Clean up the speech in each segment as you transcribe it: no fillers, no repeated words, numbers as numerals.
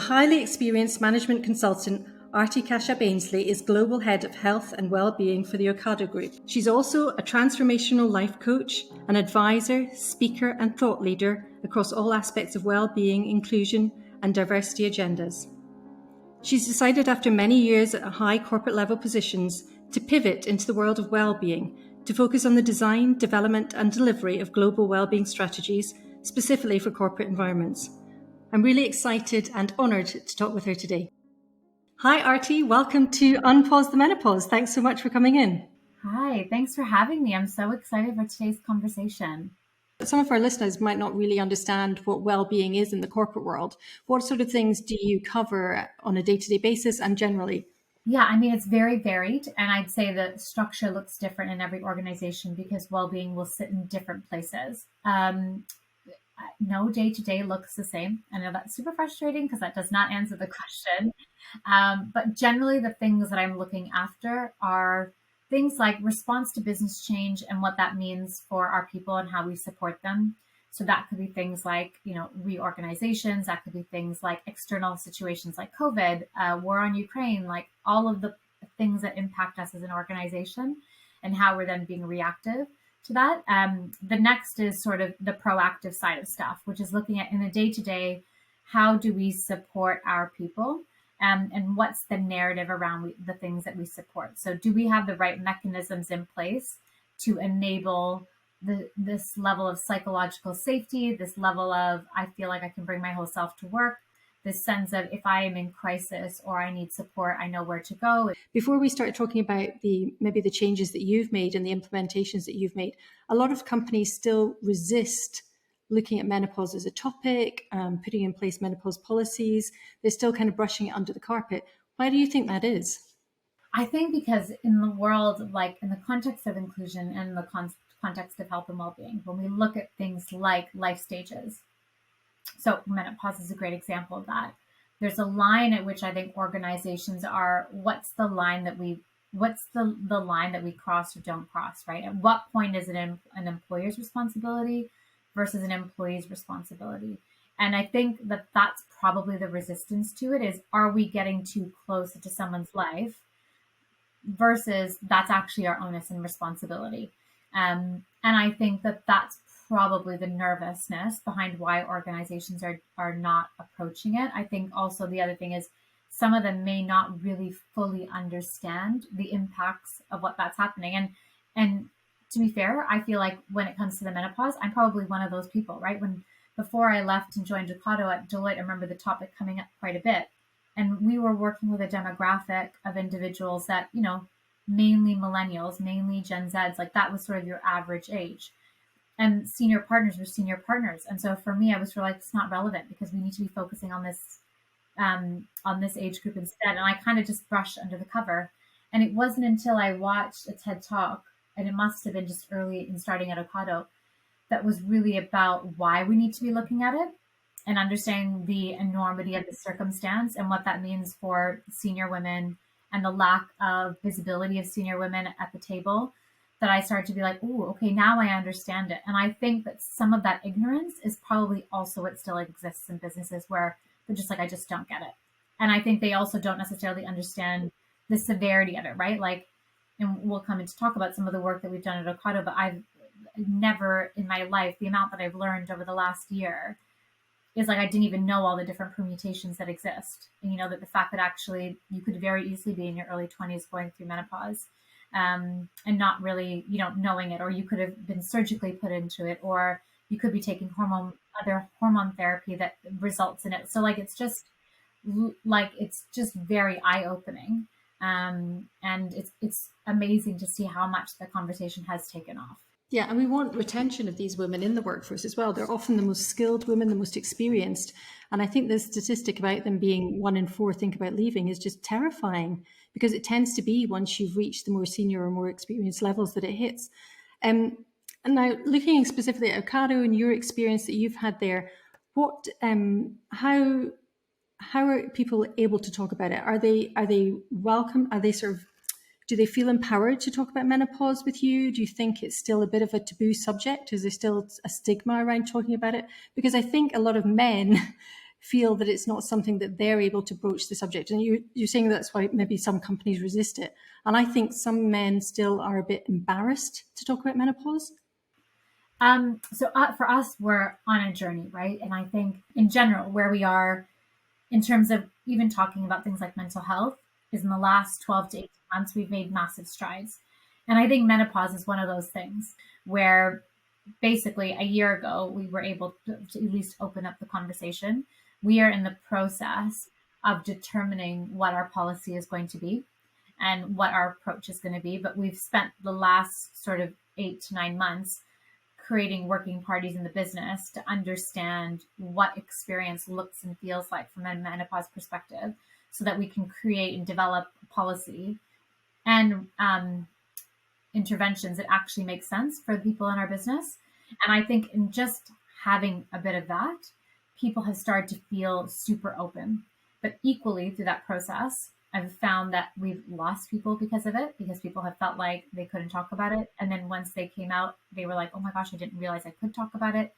highly experienced management consultant, Arti Kashyap-Aynsley is Global Head of Health and Wellbeing for the Ocado Group. She's also a Transformational Life Coach, an advisor, speaker and thought leader across all aspects of wellbeing, inclusion and diversity agendas. She's decided after many years at high corporate level positions to pivot into the world of wellbeing, to focus on the design, development and delivery of global wellbeing strategies, specifically for corporate environments. I'm really excited and honoured to talk with her today. Hi, Arti. Welcome to Unpause the Menopause. Thanks so much for coming in. Hi, thanks for having me. I'm so excited for today's conversation. Some of our listeners might not really understand what well-being is in the corporate world. What sort of things do you cover on a day-to-day basis and generally? Yeah, I mean, it's very varied. And I'd say the structure looks different in every organization because well-being will sit in different places. No day-to-day looks the same. I know that's super frustrating because that does not answer the question. But generally, the things that I'm looking after are things like response to business change and what that means for our people and how we support them. So that could be things like, reorganizations. That could be things like external situations like COVID, war on Ukraine, like all of the things that impact us as an organization and how we're then being reactive to that. The next is sort of the proactive side of stuff, which is looking at in the day-to-day, how do we support our people? And what's the narrative around the things that we support? So do we have the right mechanisms in place to enable this level of psychological safety, this level of, I feel like I can bring my whole self to work, this sense of if I am in crisis or I need support, I know where to go. Before we start talking about maybe the changes that you've made and the implementations that you've made, a lot of companies still resist looking at menopause as a topic, putting in place menopause policies. They're still kind of brushing it under the carpet. Why do you think that is? I think because in the world, like in the context of inclusion and the context of health and well-being, when we look at things like life stages, so menopause is a great example of that. There's a line at which I think organizations are, what's the line that we cross or don't cross, right? At what point is it an employer's responsibility versus an employee's responsibility? And I think that that's probably the resistance to it is, are we getting too close to someone's life versus that's actually our onus and responsibility? And I think that that's probably the nervousness behind why organizations are not approaching it. I think also the other thing is some of them may not really fully understand the impacts of what that's happening. And to be fair, I feel like when it comes to the menopause, I'm probably one of those people, right? Before I left and joined Ocado at Deloitte, I remember the topic coming up quite a bit. And we were working with a demographic of individuals that, mainly millennials, mainly Gen Zs, like that was sort of your average age. And senior partners were senior partners. And so for me, I was sort of like, it's not relevant because we need to be focusing on this age group instead. And I kind of just brushed under the cover. And it wasn't until I watched a TED Talk, and it must have been just early in starting at Ocado, that was really about why we need to be looking at it and understanding the enormity of the circumstance and what that means for senior women and the lack of visibility of senior women at the table, that I started to be like, oh, okay, now I understand it. And I think that some of that ignorance is probably also what still exists in businesses where they're just like, I just don't get it. And I think they also don't necessarily understand the severity of it, right? Like, and we'll come in to talk about some of the work that we've done at Ocado, but I've never in my life, the amount that I've learned over the last year is like, I didn't even know all the different permutations that exist. And that the fact that actually you could very easily be in your early 20s going through menopause, and not really, knowing it, or you could have been surgically put into it, or you could be taking other hormone therapy that results in it. So like, it's just very eye-opening. And it's amazing to see how much the conversation has taken off. Yeah, and we want retention of these women in the workforce as well. They're often the most skilled women, the most experienced. And I think the statistic about them being 1 in 4 think about leaving is just terrifying, because it tends to be once you've reached the more senior or more experienced levels that it hits. And now looking specifically at Ocado and your experience that you've had there, how are people able to talk about it? Are they welcome? Are they do they feel empowered to talk about menopause with you? Do you think it's still a bit of a taboo subject? Is there still a stigma around talking about it? Because I think a lot of men feel that it's not something that they're able to broach the subject. And you're saying that's why maybe some companies resist it. And I think some men still are a bit embarrassed to talk about menopause. For us, we're on a journey, right? And I think in general, where we are in terms of even talking about things like mental health is in the last 12 to 18 months, we've made massive strides. And I think menopause is one of those things where basically a year ago, we were able to at least open up the conversation. We are in the process of determining what our policy is going to be and what our approach is going to be. But we've spent the last sort of 8 to 9 months creating working parties in the business to understand what experience looks and feels like from a menopause perspective so that we can create and develop a policy and interventions that actually make sense for the people in our business. And I think in just having a bit of that, people have started to feel super open. But equally through that process, I've found that we've lost people because of it, because people have felt like they couldn't talk about it. And then once they came out, they were like, oh my gosh, I didn't realize I could talk about it.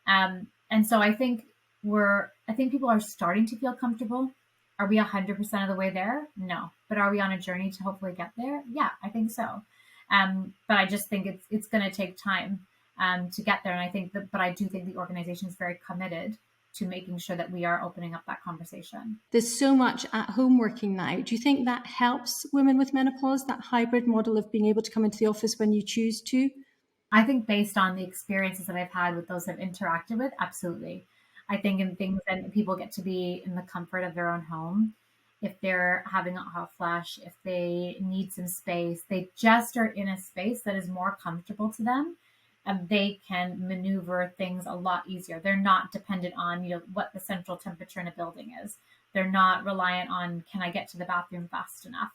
And so I think people are starting to feel comfortable. Are we 100% of the way there? No. But are we on a journey to hopefully get there? Yeah, I think so. But I just think it's going to take time to get there. And but I do think the organization is very committed to making sure that we are opening up that conversation. There's so much at home working now. Do you think that helps women with menopause, that hybrid model of being able to come into the office when you choose to? I think based on the experiences that I've had with those I've interacted with, absolutely. I think in things that people get to be in the comfort of their own home, if they're having a hot flash, if they need some space, they just are in a space that is more comfortable to them, and they can maneuver things a lot easier. They're not dependent on, what the central temperature in a building is. They're not reliant on, can I get to the bathroom fast enough?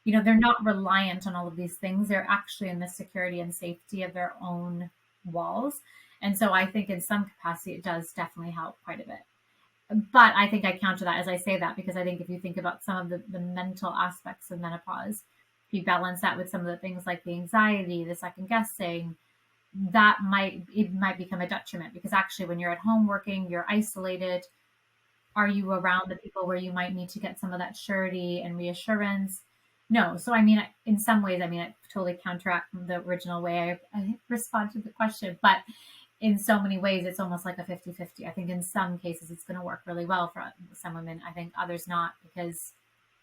They're not reliant on all of these things. They're actually in the security and safety of their own walls. And so I think in some capacity, it does definitely help quite a bit. But I think I counter that as I say that, because I think if you think about some of the mental aspects of menopause, if you balance that with some of the things like the anxiety, the second guessing, it might become a detriment, because actually when you're at home working, you're isolated. Are you around the people where you might need to get some of that surety and reassurance? No. So, in some ways, I totally counteract the original way I respond to the question, but in so many ways, it's almost like a 50-50. I think in some cases, it's going to work really well for some women. I think others not, because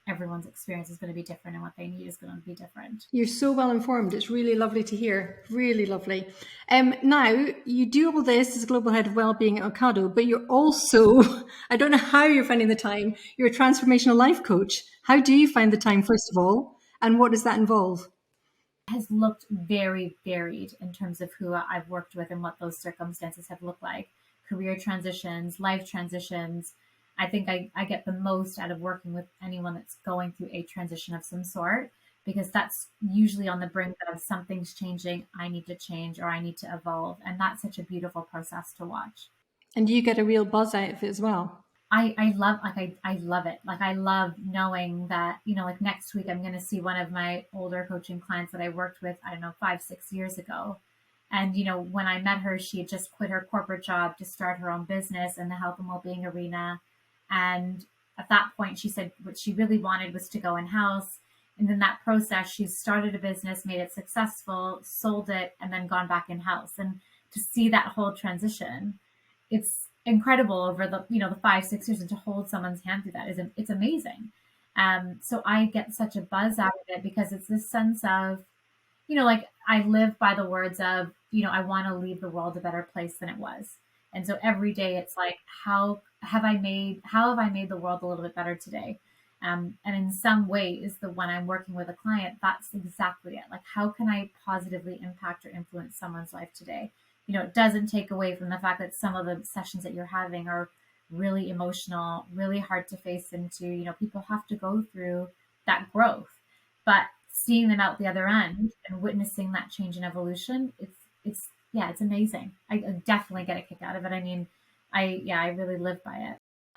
everyone's experience is going to be different and what they need is going to be different. You're so well informed. It's really lovely to hear. Really lovely. Now, you do all this as Global Head of Wellbeing at Ocado, but you're also, I don't know how you're finding the time, you're a Transformational Life Coach. How do you find the time, first of all, and what does that involve? Has looked very varied in terms of who I've worked with and what those circumstances have looked like. Career transitions, life transitions. I think I get the most out of working with anyone that's going through a transition of some sort, because that's usually on the brink of something's changing, I need to change, or I need to evolve. And that's such a beautiful process to watch. And you get a real buzz out of it as well. I love it. I love knowing that, next week I'm going to see one of my older coaching clients that I worked with, I don't know, 5-6 years ago. And, when I met her, she had just quit her corporate job to start her own business in the health and wellbeing arena. And at that point, she said what she really wanted was to go in-house. And in that process, she started a business, made it successful, sold it, and then gone back in-house. And to see that whole transition, it's incredible over the 5-6 years, and to hold someone's hand through that it's amazing. So I get such a buzz out of it, because it's this sense of, I live by the words of, I want to leave the world a better place than it was. And so every day it's like, how have I made the world a little bit better today? And in some ways, when I'm working with a client, that's exactly it. Like, how can I positively impact or influence someone's life today? It doesn't take away from the fact that some of the sessions that you're having are really emotional, really hard to face into. People have to go through that growth, but seeing them out the other end and witnessing that change and evolution, it's amazing. I definitely get a kick out of it. I really live by it.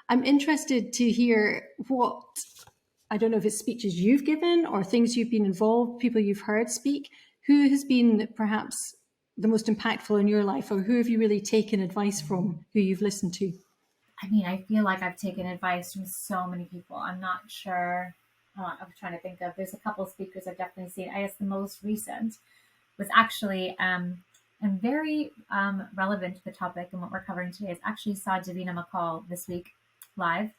I'm interested to hear I don't know if it's speeches you've given or things you've been involved, people you've heard speak. Who has been perhaps the most impactful in your life, or who have you really taken advice from, who you've listened to? I mean, I feel like I've taken advice from so many people. I'm not sure. I'm trying to think of. There's a couple of speakers I've definitely seen. I guess the most recent was actually, and very relevant to the topic and what we're covering today, is actually saw Davina McCall this week live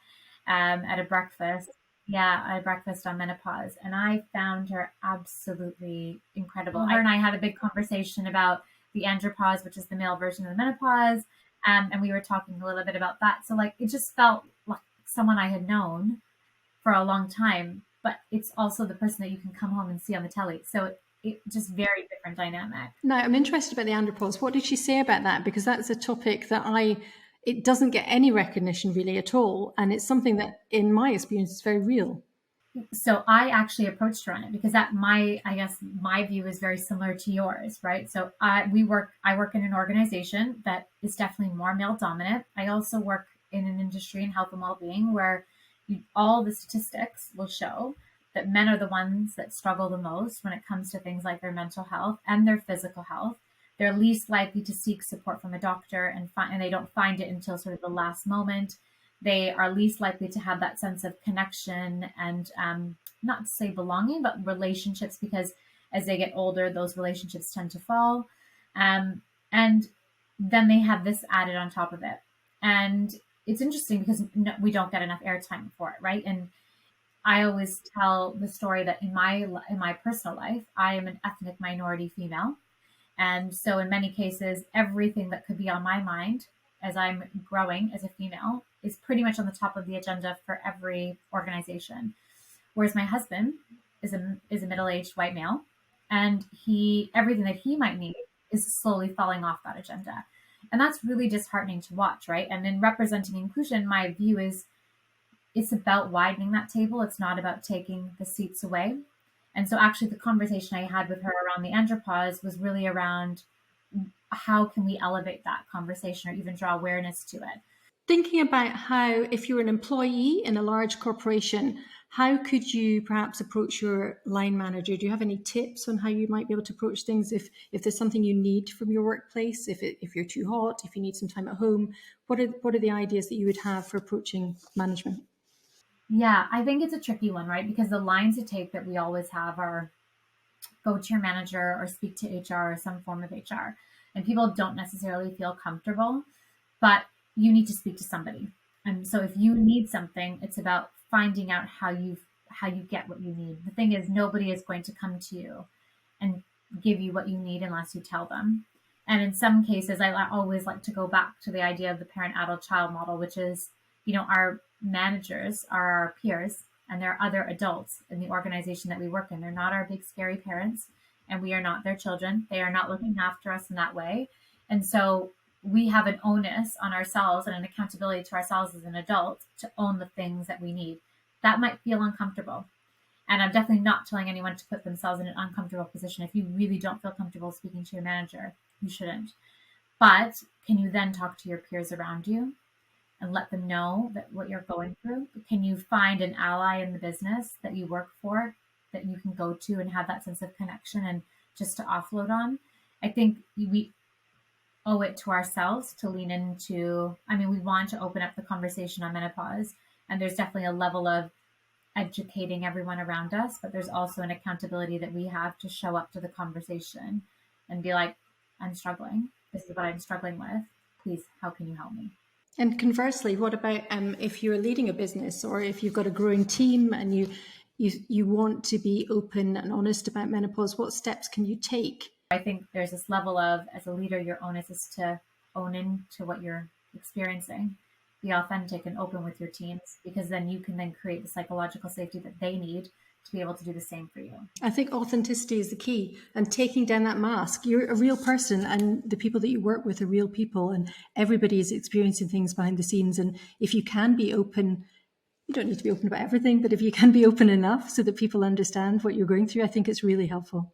at a breakfast. Yeah, at a breakfast on menopause. And I found her absolutely incredible. Her and I had a big conversation about the andropause, which is the male version of the menopause. And we were talking a little bit about that. So, like, it just felt like someone I had known for a long time, but it's also the person that you can come home and see on the telly. So it just very different dynamic. Now, I'm interested about the andropause. What did she say about that? Because that's a topic that it doesn't get any recognition really at all. And it's something that, in my experience, is very real. So I actually approached her on it because I guess my view is very similar to yours, right? So I work in an organization that is definitely more male dominant. I also work in an industry in health and well-being where all the statistics will show that men are the ones that struggle the most when it comes to things like their mental health and their physical health. They're least likely to seek support from a doctor and they don't find it until sort of the last moment. They are least likely to have that sense of connection and not to say belonging, but relationships, because as they get older, those relationships tend to fall. And then they have this added on top of it. And it's interesting because we don't get enough airtime for it, right? And I always tell the story that in my personal life, I am an ethnic minority female. And so in many cases, everything that could be on my mind as I'm growing as a female is pretty much on the top of the agenda for every organization. Whereas my husband is a middle-aged white male, and everything that he might need is slowly falling off that agenda. And that's really disheartening to watch, right? And in representing inclusion, my view is it's about widening that table. It's not about taking the seats away. And so actually the conversation I had with her around the andropause was really around how can we elevate that conversation or even draw awareness to it. Thinking about how, if you're an employee in a large corporation, how could you perhaps approach your line manager? Do you have any tips on how you might be able to approach things if there's something you need from your workplace, if you're too hot, if you need some time at home? What are the ideas that you would have for approaching management? Yeah, I think it's a tricky one, right? Because the lines to take that we always have are go to your manager or speak to HR or some form of HR. And people don't necessarily feel comfortable, but you need to speak to somebody. And so if you need something, it's about finding out how you get what you need. The thing is, nobody is going to come to you and give you what you need unless you tell them. And in some cases, I always like to go back to the idea of the parent adult child model, which is, our managers are our peers and there are other adults in the organization that we work in. They're not our big scary parents and we are not their children. They are not looking after us in that way. And so we have an onus on ourselves and an accountability to ourselves as an adult to own the things that we need. That might feel uncomfortable. And I'm definitely not telling anyone to put themselves in an uncomfortable position. If you really don't feel comfortable speaking to your manager, you shouldn't. But can you then talk to your peers around you and let them know that what you're going through? Can you find an ally in the business that you work for that you can go to and have that sense of connection and just to offload on? I think we owe it to ourselves to lean into, we want to open up the conversation on menopause, and there's definitely a level of educating everyone around us, but there's also an accountability that we have to show up to the conversation and be like, I'm struggling. This is what I'm struggling with. Please, how can you help me? And conversely, what about if you're leading a business or if you've got a growing team and you want to be open and honest about menopause, what steps can you take? I think there's this level of, as a leader, your onus is to own into what you're experiencing, be authentic and open with your teams, because then you can then create the psychological safety that they need to be able to do the same for you. I think authenticity is the key, and taking down that mask. You're a real person and the people that you work with are real people, and everybody is experiencing things behind the scenes. And if you can be open, you don't need to be open about everything, but if you can be open enough so that people understand what you're going through, I think it's really helpful.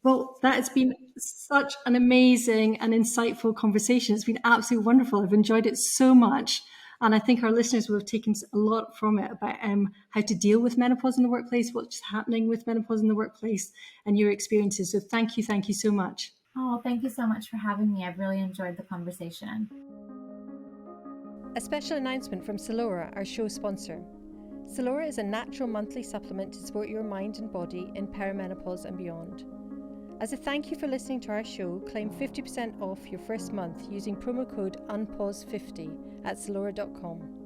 Well, that has been such an amazing and insightful conversation. It's been absolutely wonderful. I've enjoyed it so much. And I think our listeners will have taken a lot from it about how to deal with menopause in the workplace, what's happening with menopause in the workplace, and your experiences. So thank you so much. Oh, thank you so much for having me. I've really enjoyed the conversation. A special announcement from Salora, our show sponsor. Salora is a natural monthly supplement to support your mind and body in perimenopause and beyond. As a thank you for listening to our show, claim 50% off your first month using promo code UNPAUSE50 at salora.com.